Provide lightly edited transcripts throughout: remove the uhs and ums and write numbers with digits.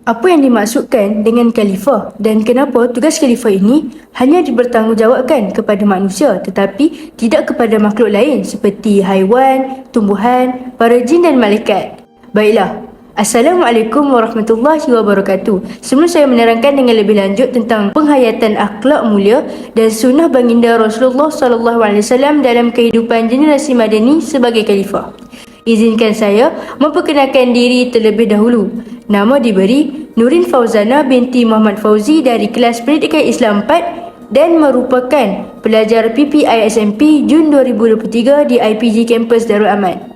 Apa yang dimaksudkan dengan khalifah dan kenapa tugas khalifah ini hanya dibertanggungjawabkan kepada manusia tetapi tidak kepada makhluk lain seperti haiwan, tumbuhan, para jin dan malaikat? Baiklah, Assalamualaikum warahmatullahi wabarakatuh. Sebelum saya menerangkan dengan lebih lanjut tentang penghayatan akhlak mulia dan sunnah baginda Rasulullah SAW dalam kehidupan generasi Madani sebagai khalifah, izinkan saya memperkenalkan diri terlebih dahulu. Nama diberi Nurin Fauzana binti Muhammad Fauzi dari kelas Pendidikan Islam 4 dan merupakan pelajar PPI SMP Jun 2023 di IPG Kampus Darul Aman.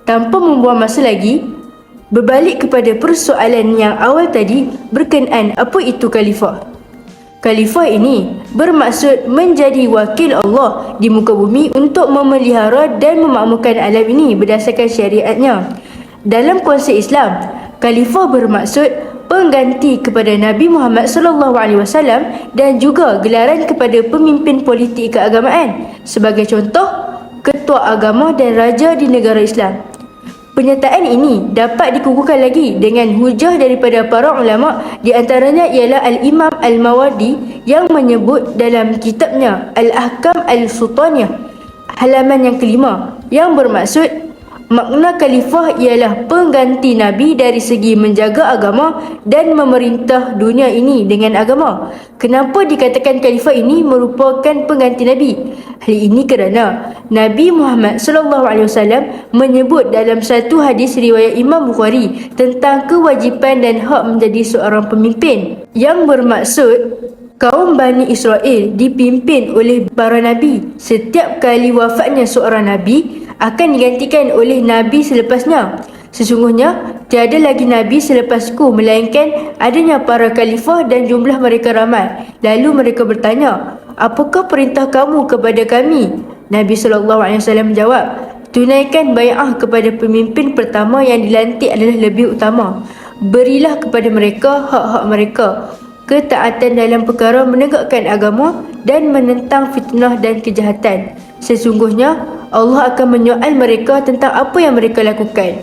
Tanpa membuang masa lagi, berbalik kepada persoalan yang awal tadi berkenaan apa itu khalifah. Khalifah ini bermaksud menjadi wakil Allah di muka bumi untuk memelihara dan memakmurkan alam ini berdasarkan syariatnya. Dalam konsep Islam, khalifah bermaksud pengganti kepada Nabi Muhammad SAW dan juga gelaran kepada pemimpin politik keagamaan. Sebagai contoh, ketua agama dan raja di negara Islam. Pernyataan ini dapat dikukuhkan lagi dengan hujah daripada para ulama, di antaranya ialah Al-Imam Al-Mawardi yang menyebut dalam kitabnya Al-Ahkam Al-Sultaniyah halaman yang kelima, yang bermaksud makna khalifah ialah pengganti Nabi dari segi menjaga agama dan memerintah dunia ini dengan agama. Kenapa dikatakan khalifah ini merupakan pengganti Nabi? Hal ini kerana Nabi Muhammad SAW menyebut dalam satu hadis riwayat Imam Bukhari tentang kewajipan dan hak menjadi seorang pemimpin, yang bermaksud kaum Bani Israel dipimpin oleh para Nabi. Setiap kali wafatnya seorang Nabi akan digantikan oleh Nabi selepasnya. Sesungguhnya tiada lagi Nabi selepasku melainkan adanya para khalifah dan jumlah mereka ramai. Lalu mereka bertanya, apakah perintah kamu kepada kami? Nabi SAW menjawab, tunaikan bai'ah kepada pemimpin pertama yang dilantik adalah lebih utama. Berilah kepada mereka hak-hak mereka. Ketaatan dalam perkara menegakkan agama dan menentang fitnah dan kejahatan. Sesungguhnya Allah akan menyoal mereka tentang apa yang mereka lakukan.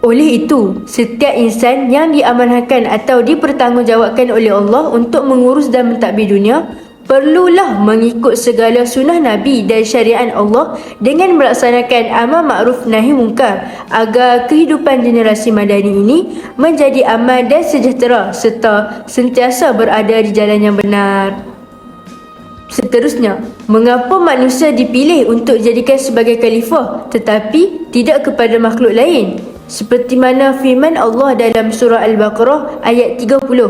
Oleh itu, setiap insan yang diamanahkan atau dipertanggungjawabkan oleh Allah untuk mengurus dan mentadbir dunia perlulah mengikut segala sunnah Nabi dan syariat Allah dengan melaksanakan amar ma'ruf nahi munkar agar kehidupan generasi Madani ini menjadi aman dan sejahtera serta sentiasa berada di jalan yang benar. Seterusnya, mengapa manusia dipilih untuk dijadikan sebagai khalifah tetapi tidak kepada makhluk lain? Seperti mana firman Allah dalam surah Al-Baqarah ayat 30.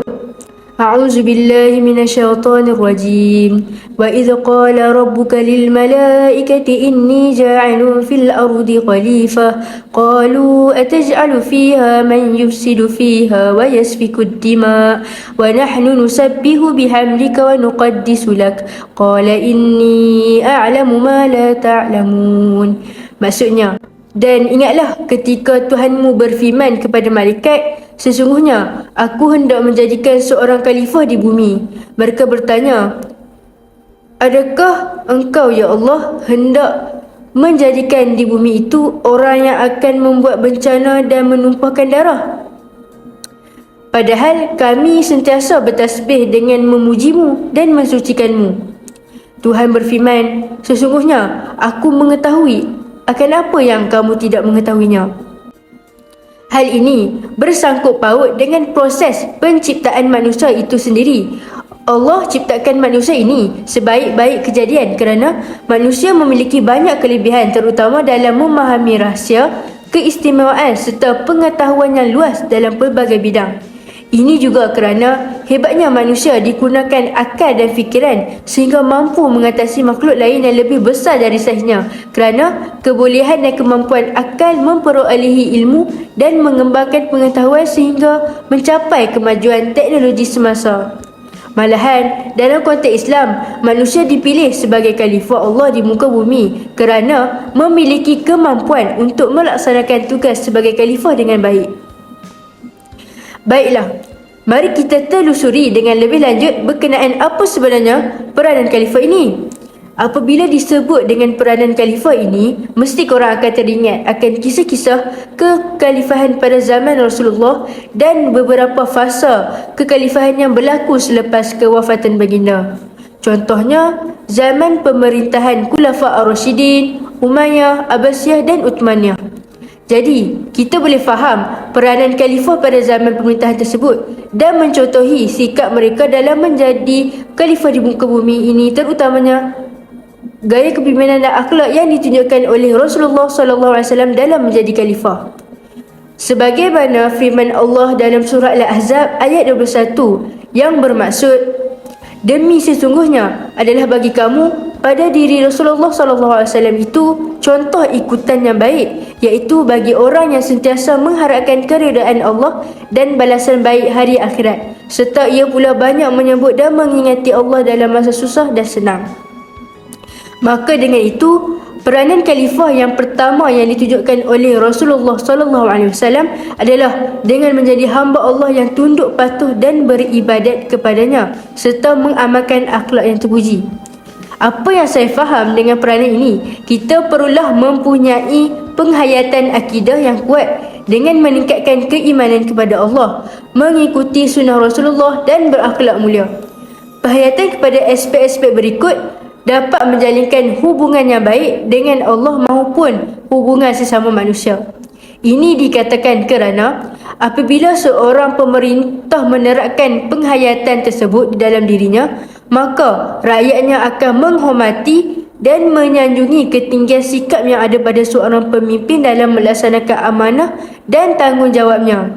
A'udzu billahi minasyaitonir rajim. Wa idz qala rabbuka lil malaikati inni ja'ilun fil ardi khalifah qalu ataj'alu fiha man yufsidu fiha wa yasfiku ad-dima wa nahnu nusabbihu bihamdika wa nuqaddisu lak qala inni a'lamu ma la ta'lamun. Maksudnya, dan ingatlah ketika Tuhanmu berfirman kepada malaikat, sesungguhnya aku hendak menjadikan seorang khalifah di bumi. Mereka bertanya, adakah engkau ya Allah hendak menjadikan di bumi itu orang yang akan membuat bencana dan menumpahkan darah? Padahal kami sentiasa bertasbih dengan memujimu dan mensucikanmu. Tuhan berfirman, sesungguhnya aku mengetahui akan apa yang kamu tidak mengetahuinya. Hal ini bersangkut paut dengan proses penciptaan manusia itu sendiri. Allah ciptakan manusia ini sebaik-baik kejadian kerana manusia memiliki banyak kelebihan terutama dalam memahami rahsia, keistimewaan serta pengetahuan yang luas dalam pelbagai bidang. Ini juga kerana hebatnya manusia digunakan akal dan fikiran sehingga mampu mengatasi makhluk lain yang lebih besar dari saiznya, kerana kebolehan dan kemampuan akal memperolehi ilmu dan mengembangkan pengetahuan sehingga mencapai kemajuan teknologi semasa. Malahan, dalam konteks Islam, manusia dipilih sebagai khalifah Allah di muka bumi kerana memiliki kemampuan untuk melaksanakan tugas sebagai khalifah dengan baik. Baiklah, mari kita telusuri dengan lebih lanjut berkenaan apa sebenarnya peranan khalifah ini. Apabila disebut dengan peranan khalifah ini, mesti korang akan teringat akan kisah-kisah kekhalifahan pada zaman Rasulullah dan beberapa fasa kekhalifahan yang berlaku selepas kewafatan baginda. Contohnya, zaman pemerintahan Khulafa Ar-Rasyidin, Umayyah, Abbasiyah dan Uthmaniyah. Jadi, kita boleh faham peranan khalifah pada zaman pemerintahan tersebut dan mencontohi sikap mereka dalam menjadi khalifah di muka bumi ini, terutamanya gaya kepimpinan dan akhlak yang ditunjukkan oleh Rasulullah SAW dalam menjadi khalifah. Sebagaimana firman Allah dalam surah Al-Ahzab ayat 21 yang bermaksud, demi sesungguhnya adalah bagi kamu pada diri Rasulullah SAW itu contoh ikutan yang baik, iaitu bagi orang yang sentiasa mengharapkan keridaan Allah dan balasan baik hari akhirat, serta ia pula banyak menyebut dan mengingati Allah dalam masa susah dan senang. Maka dengan itu, peranan khalifah yang pertama yang ditunjukkan oleh Rasulullah SAW adalah dengan menjadi hamba Allah yang tunduk patuh dan beribadat kepadanya serta mengamalkan akhlak yang terpuji. Apa yang saya faham dengan peranan ini, kita perlulah mempunyai penghayatan akidah yang kuat dengan meningkatkan keimanan kepada Allah, mengikuti sunnah Rasulullah dan berakhlak mulia. Penghayatan kepada aspek-aspek berikut dapat menjalinkan hubungan yang baik dengan Allah maupun hubungan sesama manusia. Ini dikatakan kerana apabila seorang pemerintah menerapkan penghayatan tersebut di dalam dirinya, maka rakyatnya akan menghormati dan menyanjungi ketinggian sikap yang ada pada seorang pemimpin dalam melaksanakan amanah dan tanggungjawabnya.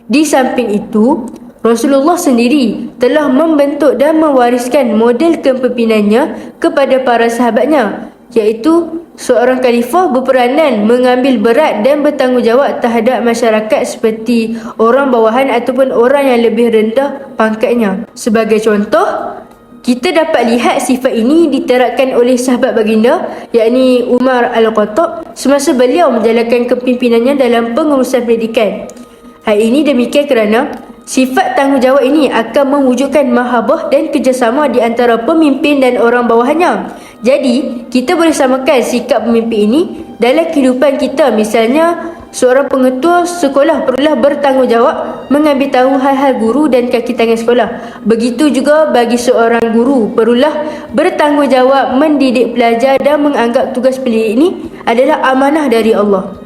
Di samping itu, Rasulullah sendiri telah membentuk dan mewariskan model kepemimpinannya kepada para sahabatnya, iaitu seorang khalifah berperanan mengambil berat dan bertanggungjawab terhadap masyarakat seperti orang bawahan ataupun orang yang lebih rendah pangkatnya. Sebagai contoh, kita dapat lihat sifat ini diterapkan oleh sahabat baginda, yakni Umar Al-Khattab, semasa beliau menjalankan kepimpinannya dalam pengurusan pendidikan. Hal ini demikian kerana sifat tanggungjawab ini akan mewujudkan mahabbah dan kerjasama di antara pemimpin dan orang bawahannya. Jadi, kita boleh samakan sikap pemimpin ini dalam kehidupan kita. Misalnya, seorang pengetua sekolah perlulah bertanggungjawab mengambil tahu hal-hal guru dan kaki tangan sekolah. Begitu juga bagi seorang guru perlulah bertanggungjawab mendidik pelajar dan menganggap tugas pendidik ini adalah amanah dari Allah.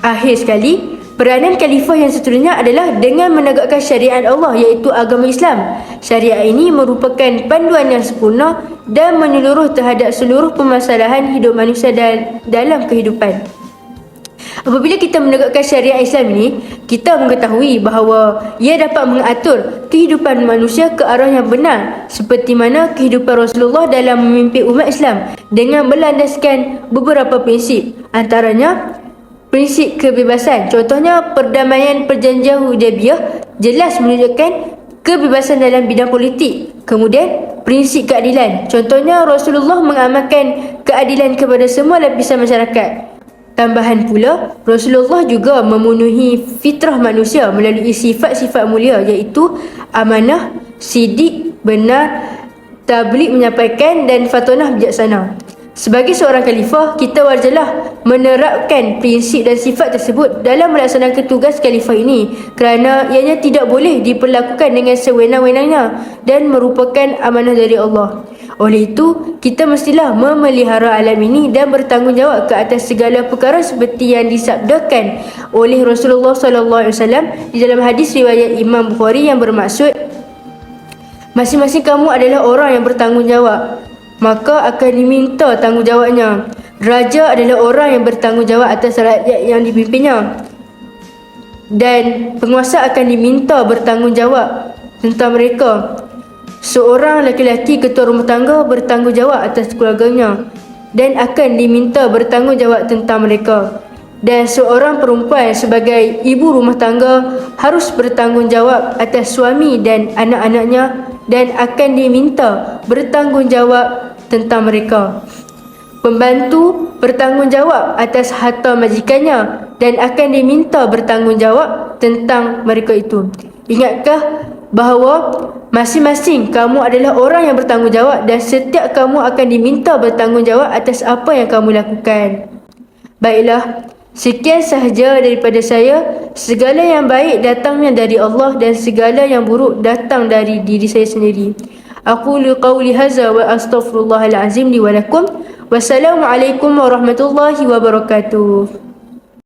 Akhir sekali, peranan khalifah yang seterusnya adalah dengan menegakkan syariat Allah, iaitu agama Islam. Syariat ini merupakan panduan yang sempurna dan menyeluruh terhadap seluruh permasalahan hidup manusia dalam kehidupan. Apabila kita menegakkan syariat Islam ini, kita mengetahui bahawa ia dapat mengatur kehidupan manusia ke arah yang benar, seperti mana kehidupan Rasulullah dalam memimpin umat Islam dengan berlandaskan beberapa prinsip, antaranya prinsip kebebasan. Contohnya, perdamaian perjanjian Hudaybiyah jelas menunjukkan kebebasan dalam bidang politik. Kemudian, prinsip keadilan. Contohnya, Rasulullah mengamalkan keadilan kepada semua lapisan masyarakat. Tambahan pula, Rasulullah juga memenuhi fitrah manusia melalui sifat-sifat mulia, iaitu amanah, sidik, benar, tabligh menyampaikan dan fatonah bijaksana. Sebagai seorang khalifah, kita wajarlah menerapkan prinsip dan sifat tersebut dalam melaksanakan tugas khalifah ini, kerana ianya tidak boleh diperlakukan dengan sewenang-wenangnya dan merupakan amanah dari Allah. Oleh itu, kita mestilah memelihara alam ini dan bertanggungjawab ke atas segala perkara seperti yang disabdakan oleh Rasulullah SAW di dalam hadis riwayat Imam Bukhari yang bermaksud, masing-masing kamu adalah orang yang bertanggungjawab, maka akan diminta tanggungjawabnya. Raja adalah orang yang bertanggungjawab atas rakyat yang dipimpinnya, dan penguasa akan diminta bertanggungjawab tentang mereka. Seorang lelaki ketua rumah tangga bertanggungjawab atas keluarganya dan akan diminta bertanggungjawab tentang mereka. Dan seorang perempuan sebagai ibu rumah tangga harus bertanggungjawab atas suami dan anak-anaknya dan akan diminta bertanggungjawab tentang mereka. Pembantu bertanggungjawab atas harta majikannya dan akan diminta bertanggungjawab tentang mereka itu. Ingatkah bahawa Masing-masing kamu adalah orang yang bertanggungjawab dan setiap kamu akan diminta bertanggungjawab atas apa yang kamu lakukan. Baiklah, sekian sahaja daripada saya. Segala yang baik datangnya dari Allah dan segala yang buruk datang dari diri saya sendiri. Aqulu qawli hadza wa astaghfirullahal azim li wa lakum. Wassalamualaikum warahmatullahi wabarakatuh.